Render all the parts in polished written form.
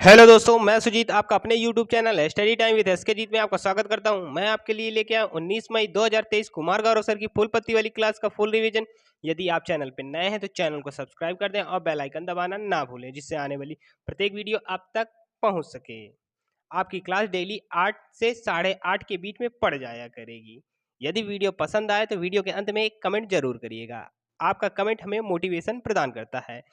Hello दोस्तों, मैं सुजीत आपका अपने YouTube चैनल है स्टडी टाइम विद एसके जीत में आपका स्वागत करता हूं। मैं आपके लिए लेके आया 19 मई 2023 कुमार गौरव सर की फुल पत्ती वाली क्लास का फुल रिवीजन। यदि आप चैनल पर नए हैं तो चैनल को सब्सक्राइब कर दें और बेल आइकन दबाना ना भूलें, जिससे आने वाली प्रत्येक वीडियो आप तक पहुंच सके। आपकी क्लास डेली 8 से 8:30 के बीच में पड़ जाया करेगी। यदि वीडियो पसंद आए तो वीडियो के अंत में एक कमेंट जरूर करिएगा। आपका कमेंट हमें मोटिवेशन प्रदान करता है।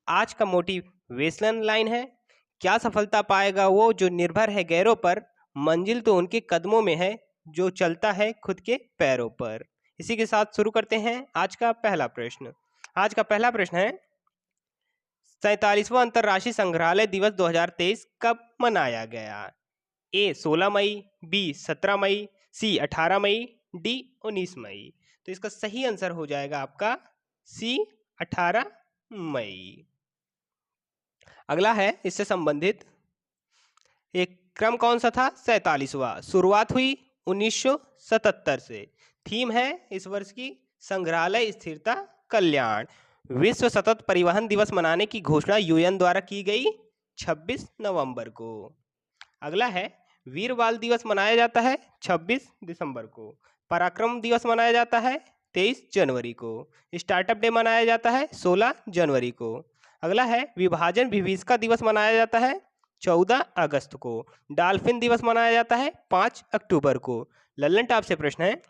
आज का मोटिवेशनल लाइन है, क्या सफलता पाएगा वो जो निर्भर है गैरों पर, मंजिल तो उनके कदमों में है जो चलता है खुद के पैरों पर। इसी के साथ शुरू करते हैं आज का पहला प्रश्न। आज का पहला प्रश्न है, 47वां अंतर्राष्ट्रीय संग्रहालय दिवस 2023 कब मनाया गया? ए 16 मई, बी 17 मई, सी 18 मई, डी 19 मई। तो इसका सही आंसर हो जाएगा आपका सी 18 मई। अगला है इससे संबंधित एक क्रम कौन सा था? 47वां। शुरुआत हुई 1977 से। थीम है इस वर्ष की संग्रहालय स्थिरता कल्याण। विश्व सतत परिवहन दिवस मनाने की घोषणा यूएन द्वारा की गई 26 नवंबर को। अगला है वीर बाल दिवस मनाया जाता है 26 दिसंबर को। पराक्रम दिवस मनाया जाता है 23 जनवरी को। स्टार्टअप डे मनाया जाता है 16 जनवरी को। अगला है विभाजन विभीषिका दिवस मनाया जाता है 14 अगस्त को। डॉल्फिन दिवस मनाया जाता है 5 अक्टूबर को। लल्लन टॉप से प्रश्न है,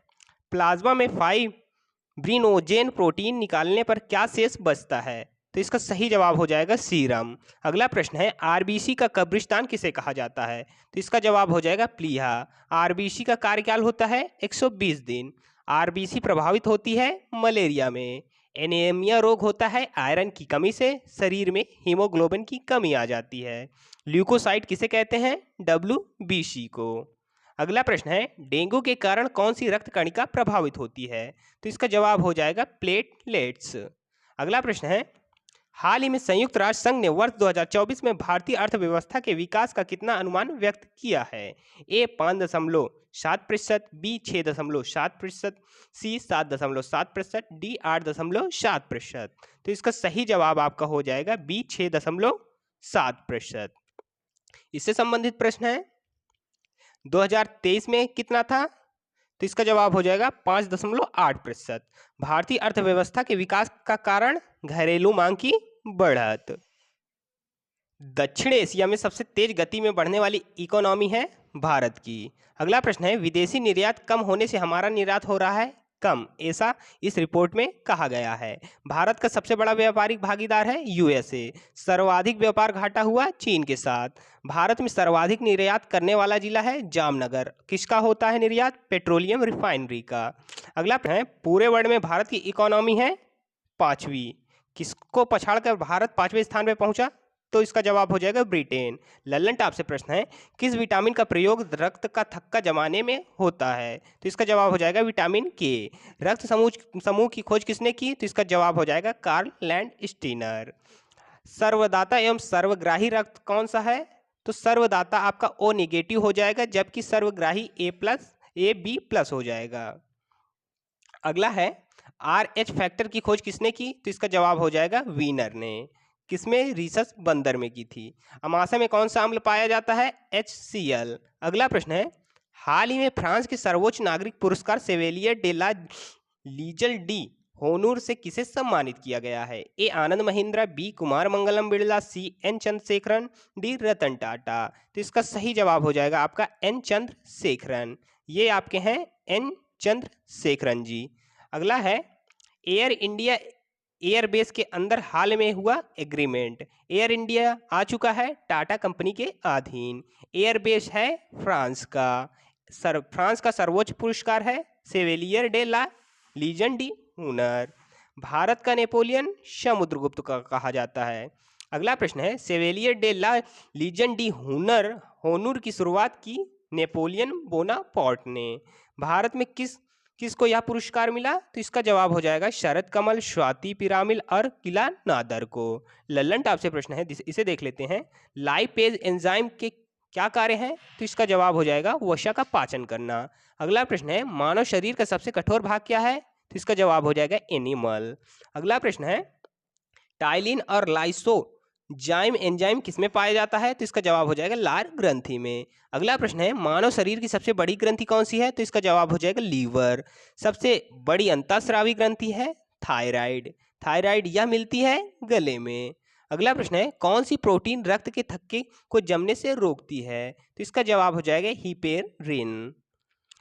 प्लाज्मा में फाइब्रिनोजेन प्रोटीन निकालने पर क्या शेष बचता है? तो इसका सही जवाब हो जाएगा सीरम। अगला प्रश्न है, आरबीसी का कब्रिस्तान किसे कहा जाता है? तो इसका जवाब हो जाएगा प्लीहा। आरबीसी का कार्यकाल होता है 120 दिन। आरबीसी प्रभावित होती है मलेरिया में। एनीमिया रोग होता है आयरन की कमी से। शरीर में हीमोग्लोबिन की कमी आ जाती है। ल्यूकोसाइट किसे कहते हैं? डब्ल्यूबीसी को। अगला प्रश्न है, डेंगू के कारण कौन सी रक्त कणिका प्रभावित होती है? तो इसका जवाब हो जाएगा प्लेटलेट्स। अगला प्रश्न है, हाल ही में संयुक्त राष्ट्र संघ ने वर्ष 2024 में भारतीय अर्थव्यवस्था के विकास का कितना अनुमान व्यक्त किया है? ए 5.7%, बी 6.7%, सी 7.7%, डी 8.7%। तो इसका सही जवाब आपका हो जाएगा बी 6.7%। इससे संबंधित प्रश्न है, 2023 में कितना था? तो इसका जवाब हो जाएगा 5.8%। भारतीय अर्थव्यवस्था के विकास का कारण घरेलू मांग की बढ़त। दक्षिण एशिया में सबसे तेज गति में बढ़ने वाली इकोनॉमी है भारत की। अगला प्रश्न है, विदेशी निर्यात कम होने से हमारा निर्यात हो रहा है कम, ऐसा इस रिपोर्ट में कहा गया है। भारत का सबसे बड़ा व्यापारिक भागीदार है यूएसए। सर्वाधिक व्यापार घाटा हुआ चीन के साथ। भारत में सर्वाधिक निर्यात करने वाला जिला है जामनगर। किसका होता है निर्यात? पेट्रोलियम रिफाइनरी का। अगला प्रश्न है, पूरे वर्ल्ड में भारत की इकोनॉमी है 5वीं। किसको पछाड़कर भारत 5वें स्थान पर पहुंचा? तो इसका जवाब हो जाएगा ब्रिटेन। लल्लन टॉप से प्रश्न है, किस विटामिन का प्रयोग रक्त का थक्का जमाने में होता है? तो इसका जवाब हो जाएगा विटामिन के। रक्त समूह की खोज किसने की? तो इसका जवाब हो जाएगा कार्ल लैंडस्टीनर। सर्वदाता एवं सर्वग्राही रक्त कौन सा है? तो सर्वदाता आपका ओ नेगेटिव हो जाएगा, जबकि सर्वग्राही ए बी प्लस हो जाएगा। अगला है, RH फैक्टर की खोज किसने की? तो इसका जवाब हो जाएगा वीनर ने। किसमें? रीसस बंदर में की थी। अमाशय में कौन सा अम्ल पाया जाता है? HCl। अगला प्रश्न है, हाल ही में फ्रांस के सर्वोच्च नागरिक पुरस्कार सेवेलियर डे ला लीजल डी होनूर से किसे सम्मानित किया गया है? A Anand Mahindra, B Kumar Mangalam Birla, C N Chandrasekaran, D Ratan Tata. तो इसका सही जवाब हो जाएगा आपका एन चंद्रशेखरन। ये आपके हैं एन चंद्रशेखरन जी। अगला है, एयर इंडिया एयरबेस के अंदर हाल में हुआ एग्रीमेंट। एयर इंडिया आ चुका है टाटा कंपनी के अधीन। एयरबेस है फ्रांस का। फ्रांस का सर्वोच्च पुरस्कार है सेवेलियर डे ला लीजन डी हुनर। भारत का नेपोलियन समुद्रगुप्त का कहा जाता है। अगला प्रश्न है, सेवेलियर डे ला लीजन डी होनूर की शुरुआत की नेपोलियन बोनापार्ट ने। भारत में किसको यह पुरस्कार मिला? तो इसका जवाब हो जाएगा शरद कमल, स्वाति पिरामिल और किला नादर को। लल्लन टॉप से प्रश्न है, इसे देख लेते हैं। लाइपेज एंजाइम के क्या कार्य हैं? तो इसका जवाब हो जाएगा वसा का पाचन करना। अगला प्रश्न है, मानव शरीर का सबसे कठोर भाग क्या है? तो इसका जवाब हो जाएगा एनिमल। अगला प्रश्न है, टाइलिन और लाइसो जाइम एंजाइम किसमें पाया जाता है? तो इसका जवाब हो जाएगा लार ग्रंथि में। अगला प्रश्न है मानव शरीर की सबसे बड़ी ग्रंथि कौन सी है? तो इसका जवाब हो जाएगा लीवर। सबसे बड़ी अंतःस्रावी ग्रंथि है थायराइड। थायराइड यह मिलती है गले में। अगला प्रश्न है कौन सी प्रोटीन रक्त के थक्के को जमने से रोकती है? तो इसका जवाब हो जाएगा हिपेरिन।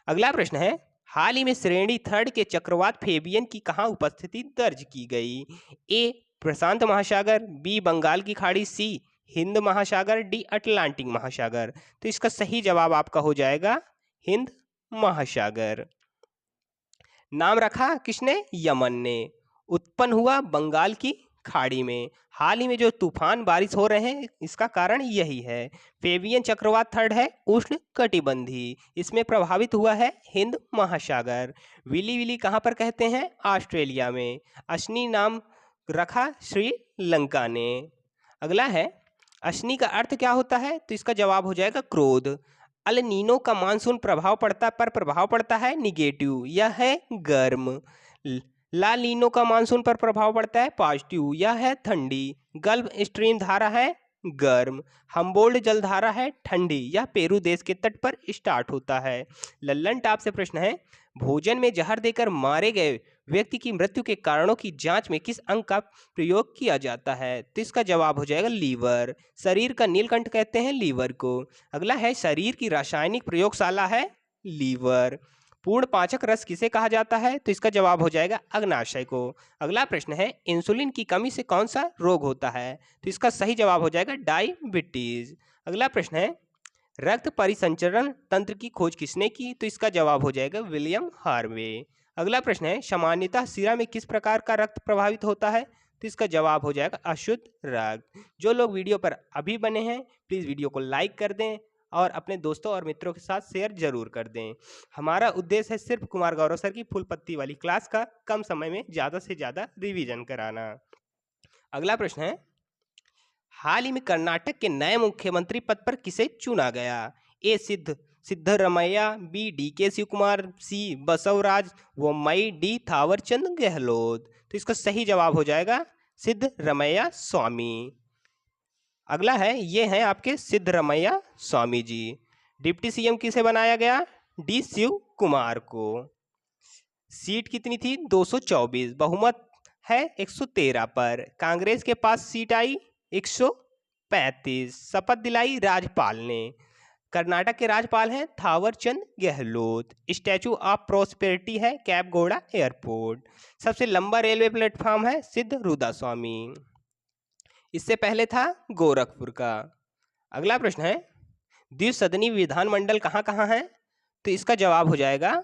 अगला प्रश्न है हाल ही में श्रेणी थर्ड के चक्रवात फेबियन की कहाँ उपस्थिति दर्ज की गई? ए प्रशांत महासागर, बी बंगाल की खाड़ी, सी हिंद महासागर, डी अटलांटिक महासागर। तो इसका सही जवाब आपका हो जाएगा हिंद महासागर। नाम रखा किसने? यमन ने। उत्पन्न हुआ बंगाल की खाड़ी में। हाल ही में जो तूफान बारिश हो रहे हैं इसका कारण यही है। फेबियन चक्रवात थर्ड है उष्ण कटिबंधी, इसमें प्रभावित हुआ है हिंद महासागर। विली विली कहाँ पर कहते हैं? ऑस्ट्रेलिया में। अश्नी नाम रखा श्रीलंका ने। अगला है अश्नी का अर्थ क्या होता है? तो इसका जवाब हो जाएगा क्रोध। अल नीनो का मानसून प्रभाव पड़ता है निगेटिव, यह है गर्म। ला लीनो का मानसून पर प्रभाव पड़ता है पॉजिटिव, यह है ठंडी। गल्फ स्ट्रीम धारा है गर्म। हम्बोल्ड जलधारा है ठंडी, यह पेरू देश के तट पर स्टार्ट होता है। लल्लन टॉप से प्रश्न है भोजन में जहर देकर मारे गए व्यक्ति की मृत्यु के कारणों की जांच में किस अंग का प्रयोग किया जाता है? तो इसका जवाब हो जाएगा लीवर। शरीर का नीलकंठ कहते हैं लीवर को। अगला है शरीर की रासायनिक प्रयोगशाला है लीवर। पूर्ण पाचक रस किसे कहा जाता है? तो इसका जवाब हो जाएगा अग्नाशय को। अगला प्रश्न है इंसुलिन की कमी से कौन सा रोग होता है? तो इसका सही जवाब हो जाएगा डायबिटीज। अगला प्रश्न है रक्त परिसंचरण तंत्र की खोज किसने की? तो इसका जवाब हो जाएगा विलियम हार्वे। अगला प्रश्न है सामान्यतः सिरा में किस प्रकार का रक्त प्रभावित होता है? तो इसका जवाब हो जाएगा अशुद्ध रक्त। जो लोग वीडियो पर अभी बने हैं प्लीज़ वीडियो को लाइक कर दें और अपने दोस्तों और मित्रों के साथ शेयर जरूर कर दें। हमारा उद्देश्य है सिर्फ कुमार गौरव सर की फुल पत्ती वाली क्लास का कम समय में ज़्यादा से ज़्यादा रिवीजन कराना। अगला प्रश्न है हाल ही में कर्नाटक के नए मुख्यमंत्री पद पर किसे चुना गया? ए सिद्धरमैया, बी DK शिव कुमार, सी बसवराज बोम्मई, डी थावरचंद गहलोत। तो इसका सही जवाब हो जाएगा सिद्धरमैया स्वामी। अगला है ये हैं आपके सिद्धरमैया स्वामी जी। डिप्टी CM किसे बनाया गया? डी शिव कुमार को। सीट कितनी थी? 224। बहुमत है 113 पर। कांग्रेस के पास सीट आई 135। शपथ दिलाई राज्यपाल ने। कर्नाटक के राज्यपाल हैं Thawarchand Gehlot. Statue of prosperity है कैपगोड़ा एयरपोर्ट। सबसे लंबा रेलवे प्लेटफॉर्म है सिद्धरूदा स्वामी, इससे पहले था गोरखपुर का। अगला प्रश्न है द्विसदनी विधानमंडल कहाँ कहाँ है? तो इसका जवाब हो जाएगा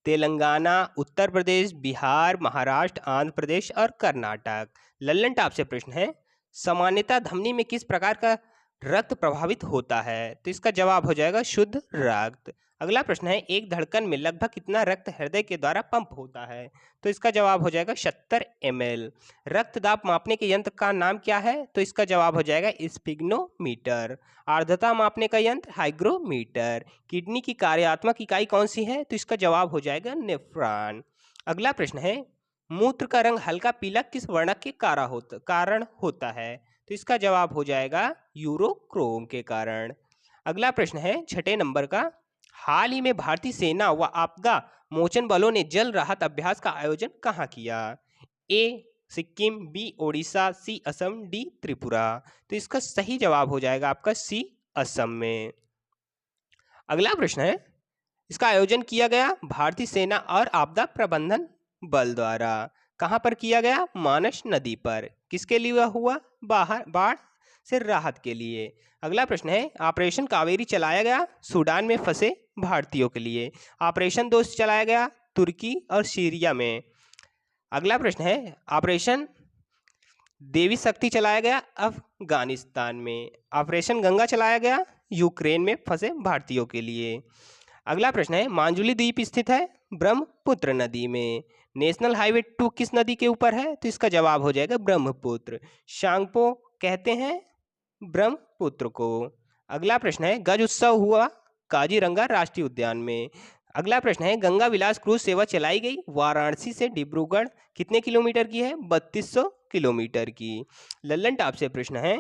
तेलंगाना, उत्तर प्रदेश, बिहार, महाराष्ट्र, आंध्र प्रदेश और कर्नाटक। लल्लन टॉप से प्रश्न है सामान्यतः धमनी में किस प्रकार का रक्त प्रभावित होता है? तो इसका जवाब हो जाएगा शुद्ध रक्त। अगला प्रश्न है एक धड़कन में लगभग कितना रक्त हृदय के द्वारा पंप होता है? तो इसका जवाब हो जाएगा 70 ml। रक्त दाब मापने के यंत्र का नाम क्या है? तो इसका जवाब हो जाएगा स्पिग्नोमीटर। आर्द्रता मापने का यंत्र हाइग्रोमीटर। किडनी की कार्यात्मक इकाई कौन सी है? तो इसका जवाब हो जाएगा नेफ्रॉन। अगला प्रश्न है मूत्र का रंग हल्का पीला किस वर्णक के कारण होता है? तो इसका जवाब हो जाएगा यूरोक्रोम के कारण। अगला प्रश्न है 6 नंबर का हाल ही में भारतीय सेना व आपदा मोचन बलों ने जल राहत अभ्यास का आयोजन कहाँ किया? ए सिक्किम, बी ओडिशा, सी असम, डी त्रिपुरा। तो इसका सही जवाब हो जाएगा आपका सी असम में। अगला प्रश्न है इसका आयोजन किया गया भारतीय सेना और आपदा प्रबंधन बल द्वारा। कहाँ पर किया गया? मानस नदी पर। किसके लिए हुआ? बाढ़ से राहत के लिए। अगला प्रश्न है ऑपरेशन कावेरी चलाया गया सूडान में फंसे भारतीयों के लिए। ऑपरेशन दोस्त चलाया गया तुर्की और सीरिया में। अगला प्रश्न है ऑपरेशन देवी शक्ति चलाया गया अफगानिस्तान में। ऑपरेशन गंगा चलाया गया यूक्रेन में फंसे भारतीयों के लिए। अगला प्रश्न है मांजुली द्वीप स्थित है ब्रह्मपुत्र नदी में। नेशनल हाईवे 2 किस नदी के ऊपर है? तो इसका जवाब हो जाएगा ब्रह्मपुत्र। शांगपो कहते हैं ब्रह्मपुत्र को। अगला प्रश्न है गज उत्सव हुआ काजीरंगा राष्ट्रीय उद्यान में। अगला प्रश्न है गंगा विलास क्रूज सेवा चलाई गई वाराणसी से डिब्रूगढ़ कितने किलोमीटर की है? 3200 किलोमीटर की। लल्लन टॉप से प्रश्न है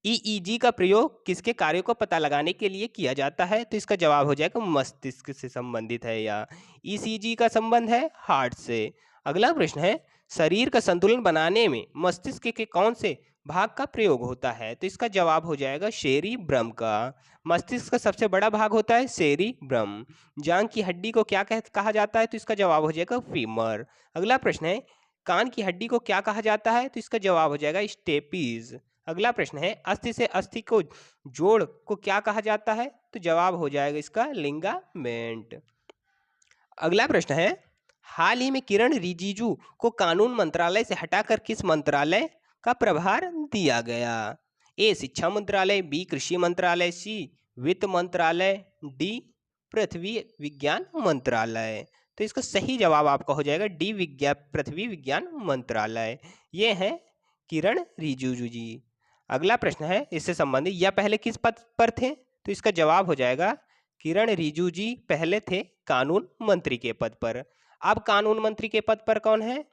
ईईजी का प्रयोग किसके कार्यों को पता लगाने के लिए किया जाता है? तो इसका जवाब हो जाएगा मस्तिष्क से संबंधित है, या ईसीजी का संबंध है हार्ट से। अगला प्रश्न है, शरीर का संतुलन बनाने में मस्तिष्क के कौन से भाग का प्रयोग होता है? तो इसका जवाब हो जाएगा सेरिब्रम का। मस्तिष्क का सबसे बड़ा भाग होता है सेरिब्रम। जांघ की हड्डी को क्या कहा जाता है? तो इसका जवाब हो जाएगा फीमर। अगला प्रश्न है, कान की हड्डी को क्या कहा जाता है? तो इसका जवाब हो जाएगा स्टेपीज। अगला प्रश्न है, अस्थि से अस्थि को जोड़ को क्या कहा जाता है? तो जवाब हो जाएगा इसका लिंगामेंट। अगला प्रश्न है, हाल ही में किरण रिजिजू को कानून मंत्रालय से हटाकर किस मंत्रालय का प्रभार दिया गया? ए शिक्षा मंत्रालय, बी कृषि मंत्रालय, सी वित्त मंत्रालय, डी पृथ्वी विज्ञान मंत्रालय। तो इसका सही जवाब आपका हो जाएगा डी पृथ्वी विज्ञान मंत्रालय। ये है किरण रिजिजू जी। अगला प्रश्न है इससे संबंधित, यह पहले किस पद पर थे? तो इसका जवाब हो जाएगा किरण रिजिजू जी पहले थे कानून मंत्री के पद पर। अब कानून मंत्री के पद पर कौन है?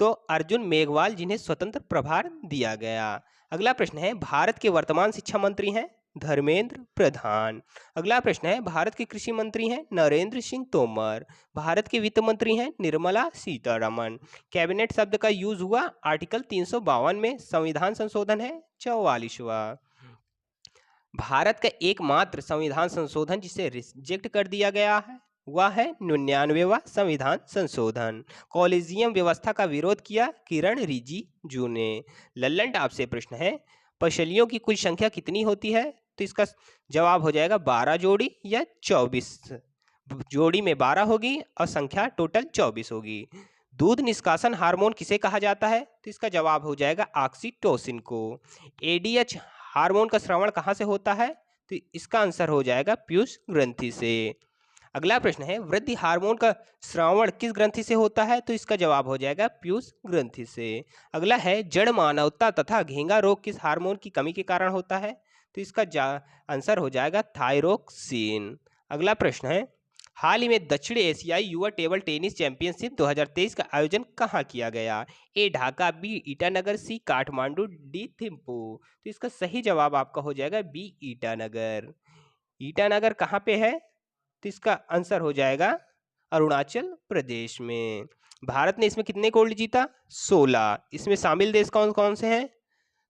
तो अर्जुन मेघवाल, जिन्हें स्वतंत्र प्रभार दिया गया। अगला प्रश्न है, भारत के वर्तमान शिक्षा मंत्री हैं धर्मेंद्र प्रधान। अगला प्रश्न है, भारत के कृषि मंत्री हैं नरेंद्र सिंह तोमर। भारत के वित्त मंत्री हैं निर्मला सीतारमण। कैबिनेट शब्द का यूज हुआ आर्टिकल 352 में। संविधान संशोधन है 44वां। भारत का एकमात्र संविधान संशोधन जिसे रिजेक्ट कर दिया गया है वह है 99वां संविधान संशोधन। कॉलेजियम व्यवस्था का विरोध किया किरण रिजिजू ने। लल्लन टॉप से प्रश्न है, पसलियों की कुल संख्या कितनी होती है? तो इसका जवाब हो जाएगा 12 जोड़ी या 24। जोड़ी में 12 होगी और संख्या टोटल 24 होगी। दूध निष्कासन हार्मोन किसे कहा जाता है? तो इसका जवाब हो जाएगा ऑक्सीटोसिन को। एडीएच हार्मोन का स्रावण कहाँ से होता है? तो इसका आंसर हो जाएगा पीयूष ग्रंथि से। अगला प्रश्न है, वृद्धि हार्मोन का स्रावण किस ग्रंथि से होता है? तो इसका जवाब हो जाएगा पीयूष ग्रंथि से। अगला है, जड़ मानवता तथा घेंगा रोग किस हार्मोन की कमी के कारण होता है? तो इसका आंसर हो जाएगा थायरोक्सिन। अगला प्रश्न है, हाल ही में दक्षिण एशियाई युवा टेबल टेनिस चैंपियनशिप 2023 का आयोजन कहाँ किया गया? ए ढाका, बी ईटानगर, सी काठमांडू, डी थिम्पू। तो इसका सही जवाब आपका हो जाएगा बी ईटानगर। ईटानगर कहाँ पे है? तो इसका आंसर हो जाएगा अरुणाचल प्रदेश में। भारत ने इसमें कितने गोल्ड जीता? 16। इसमें शामिल देश कौन कौन से हैं?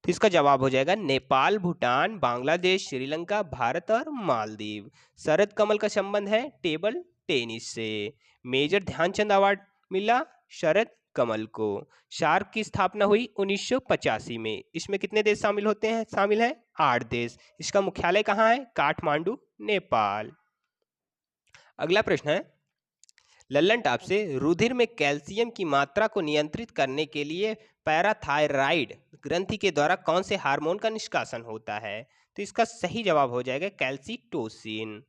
तो इसका जवाब हो जाएगा नेपाल, भूटान, बांग्लादेश, श्रीलंका, भारत और मालदीव। शरद कमल का संबंध है टेबल टेनिस से। मेजर ध्यानचंद अवार्ड मिला शरद कमल को। सार्क की स्थापना हुई 1985 में। इसमें कितने देश शामिल होते हैं? शामिल हैं 8 देश। इसका मुख्यालय कहाँ है? काठमांडू, नेपाल। अगला प्रश्न है, लल्लन टॉप से, रुधिर में कैल्शियम की मात्रा को नियंत्रित करने के लिए पैराथायराइड ग्रंथि के द्वारा कौन से हार्मोन का निष्कासन होता है? तो इसका सही जवाब हो जाएगा कैल्सिटोसिन।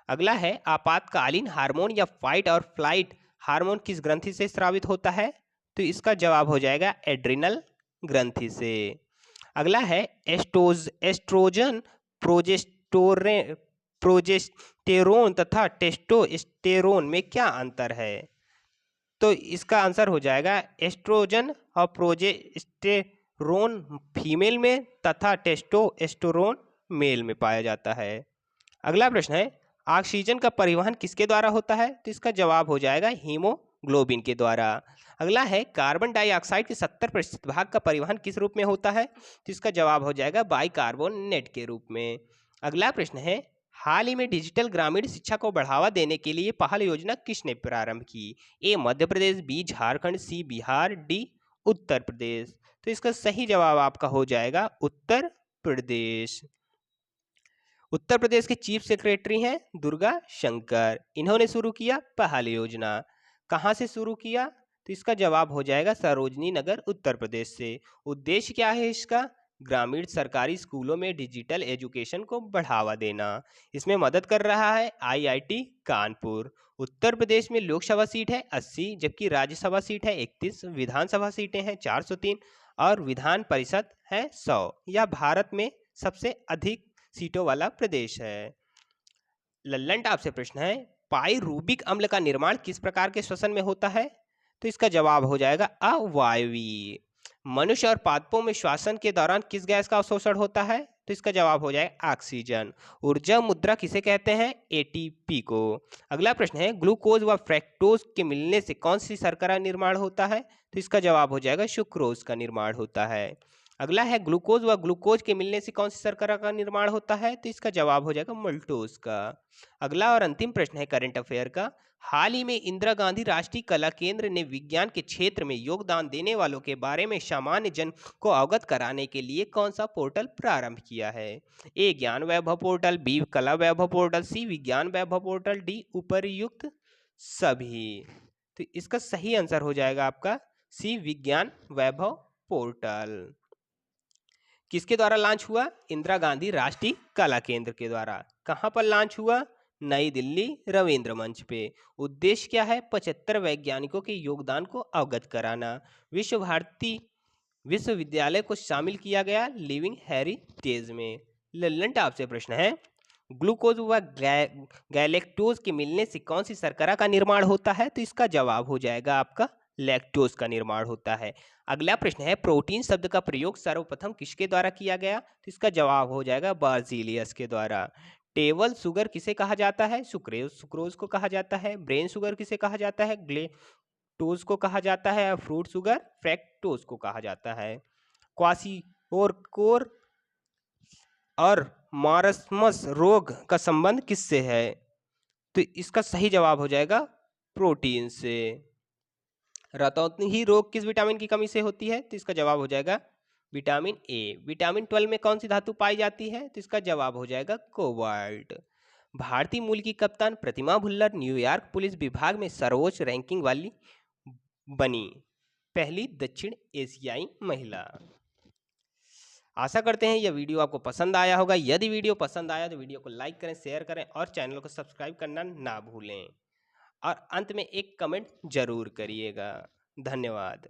अगला है, आपातकालीन हार्मोन या फाइट और फ्लाइट हार्मोन किस ग्रंथि से स्रावित होता है? तो इसका जवाब हो जाएगा एड्रिनल ग्रंथि से। अगला है, एस्ट्रोजन, प्रोजेस्टेरोन तथा टेस्टोस्टेरोन में क्या अंतर है? तो इसका आंसर हो जाएगा एस्ट्रोजन और प्रोजेस्टेरोन फीमेल में तथा टेस्टोस्टेरोन मेल में पाया जाता है। अगला प्रश्न है, ऑक्सीजन का परिवहन किसके द्वारा होता है? तो इसका जवाब हो जाएगा हीमोग्लोबिन के द्वारा। अगला है, कार्बन डाइऑक्साइड के 70% भाग का परिवहन किस रूप में होता है? तो इसका जवाब हो जाएगा बाइकार्बोनेट के रूप में। अगला प्रश्न है, हाल ही में डिजिटल ग्रामीण शिक्षा को बढ़ावा देने के लिए पहल योजना किसने प्रारंभ की? ए मध्य प्रदेश, बी झारखंड, सी बिहार, डी उत्तर प्रदेश। तो इसका सही जवाब आपका हो जाएगा उत्तर प्रदेश। उत्तर प्रदेश के चीफ सेक्रेटरी हैं दुर्गा शंकर। इन्होंने शुरू किया पहल योजना। कहाँ से शुरू किया? तो इसका जवाब हो जाएगा सरोजनी नगर, उत्तर प्रदेश से। उद्देश्य क्या है इसका? ग्रामीण सरकारी स्कूलों में डिजिटल एजुकेशन को बढ़ावा देना। इसमें मदद कर रहा है आईआईटी कानपुर। उत्तर प्रदेश में लोकसभा सीट है 80, जबकि राज्यसभा सीट है 31, विधानसभा सीटें हैं 403 और विधान परिषद है 100। यह भारत में सबसे अधिक सीटों वाला प्रदेश है। लल्लन टॉप से प्रश्न है, पाइरूबिक अम्ल का निर्माण किस प्रकार के श्वसन में होता है? तो इसका जवाब हो जाएगा अवायवीय। मनुष्य और पादपों में श्वसन के दौरान किस गैस का अवशोषण होता है? तो इसका जवाब हो जाएगा ऑक्सीजन। ऊर्जा मुद्रा किसे कहते हैं? एटीपी को। अगला प्रश्न है ग्लूकोज व फ्रैक्टोज के मिलने से कौन सी शर्करा निर्माण होता है? तो इसका जवाब हो जाएगा सुक्रोज का निर्माण होता है। अगला है ग्लूकोज व ग्लूकोज के मिलने से कौन सी शर्करा का निर्माण होता है? तो इसका जवाब हो जाएगा मल्टोज का। अगला और अंतिम प्रश्न है करंट अफेयर का। हाल ही में इंदिरा गांधी राष्ट्रीय कला केंद्र ने विज्ञान के क्षेत्र में योगदान देने वालों के बारे में सामान्य जन को अवगत कराने के लिए कौन सा पोर्टल प्रारंभ किया है? ए ज्ञान वैभव पोर्टल, बी कला वैभव पोर्टल, सी विज्ञान वैभव पोर्टल, डी उपर्युक्त सभी। तो इसका सही आंसर हो जाएगा आपका सी विज्ञान वैभव पोर्टल। किसके द्वारा लॉन्च हुआ? इंदिरा गांधी राष्ट्रीय कला केंद्र के द्वारा। कहां पर लॉन्च हुआ? नई दिल्ली रविंद्र मंच पे। उद्देश्य क्या है? 75 वैज्ञानिकों के योगदान को अवगत कराना। विश्व भारती विश्वविद्यालय को शामिल किया गया लिविंग हेरिटेज में। लल्लन टॉप से प्रश्न है ग्लूकोज व गैलेक्टोज के मिलने से कौन सी शर्करा का निर्माण होता है? तो इसका जवाब हो जाएगा आपका लैक्टोज का निर्माण होता है। अगला प्रश्न है प्रोटीन शब्द का प्रयोग सर्वप्रथम किसके द्वारा किया गया? तो इसका जवाब हो जाएगा बार्जीलियस के द्वारा। टेबल शुगर किसे कहा जाता है? सुक्रोज को कहा जाता है। ब्रेन शुगर किसे कहा जाता है? ग्लूकोज को कहा जाता है। और फ्रूट शुगर फ्रैक्टोज को कहा जाता है। क्वाशिओर्कोर और मारस्मस रोग का संबंध किससे है? तो इसका सही जवाब हो जाएगा प्रोटीन से। रतौंधी रोग किस विटामिन की कमी से होती है? तो इसका जवाब हो जाएगा विटामिन ए। विटामिन 12 में कौन सी धातु पाई जाती है? तो इसका जवाब हो जाएगा कोबाल्ट। भारतीय मूल की कप्तान प्रतिमा भुल्लर न्यूयॉर्क पुलिस विभाग में सर्वोच्च रैंकिंग वाली बनी पहली दक्षिण एशियाई महिला। आशा करते हैं यह वीडियो आपको पसंद आया होगा। यदि वीडियो पसंद आया तो वीडियो को लाइक करें, शेयर करें और चैनल को सब्सक्राइब करना ना भूलें। और अंत में एक कमेंट जरूर करिएगा। धन्यवाद।